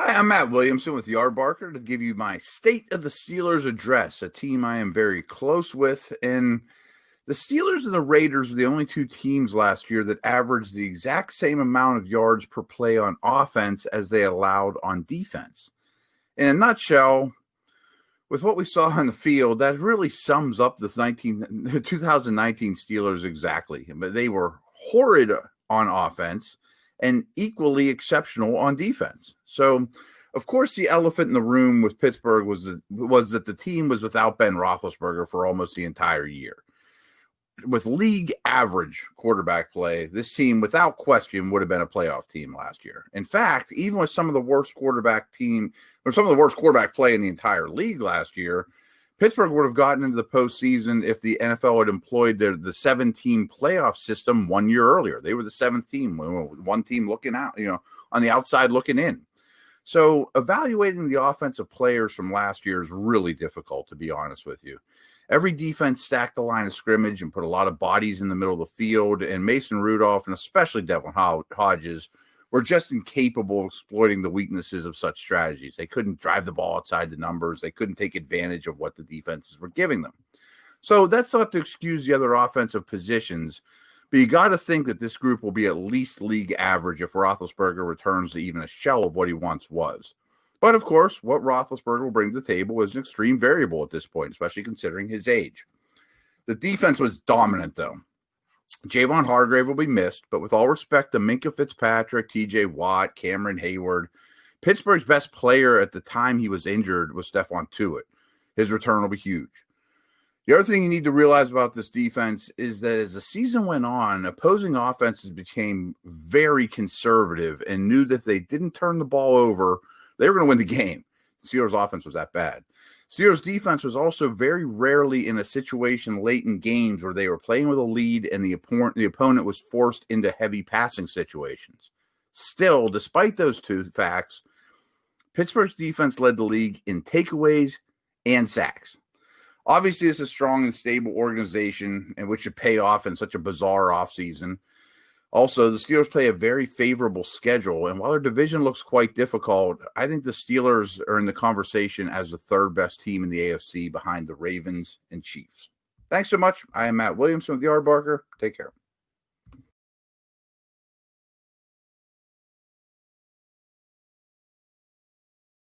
Hi, I'm Matt Williamson with Yardbarker to give you my State of the Steelers address, a team I am very close with. And the Steelers and the Raiders were the only two teams last year that averaged the exact same amount of yards per play on offense as they allowed on defense. In a nutshell, with what we saw on the field, that really sums up the 2019 Steelers exactly. But they were horrid on offense and equally exceptional on defense. So, of course, the elephant in the room with Pittsburgh was that the team was without Ben Roethlisberger for almost the entire year. With league average quarterback play, this team, without question, would have been a playoff team last year. In fact, even with some of the worst quarterback play in the entire league last year, Pittsburgh would have gotten into the postseason if the NFL had employed the 7-team playoff system 1 year earlier. They were the seventh team, one team looking out, on the outside looking in. So evaluating the offensive players from last year is really difficult, to be honest with you. Every defense stacked the line of scrimmage and put a lot of bodies in the middle of the field, and Mason Rudolph and especially Devlin Hodges were just incapable of exploiting the weaknesses of such strategies. They couldn't drive the ball outside the numbers. They couldn't take advantage of what the defenses were giving them. So that's not to excuse the other offensive positions, but you got to think that this group will be at least league average if Roethlisberger returns to even a shell of what he once was. But, of course, what Roethlisberger will bring to the table is an extreme variable at this point, especially considering his age. The defense was dominant, though. Javon Hargrave will be missed, but with all respect to Minkah Fitzpatrick, TJ Watt, Cameron Hayward, Pittsburgh's best player at the time he was injured was Stephon Tuitt. His return will be huge. The other thing you need to realize about this defense is that as the season went on, opposing offenses became very conservative and knew that if they didn't turn the ball over, they were going to win the game. The Steelers' offense was that bad. Steelers' defense was also very rarely in a situation late in games where they were playing with a lead and the opponent was forced into heavy passing situations. Still, despite those two facts, Pittsburgh's defense led the league in takeaways and sacks. Obviously, it's a strong and stable organization and which should pay off in such a bizarre offseason. Also, the Steelers play a very favorable schedule, and while their division looks quite difficult, I think the Steelers are in the conversation as the third best team in the AFC behind the Ravens and Chiefs. Thanks so much. I am Matt Williamson with Yardbarker. Take care.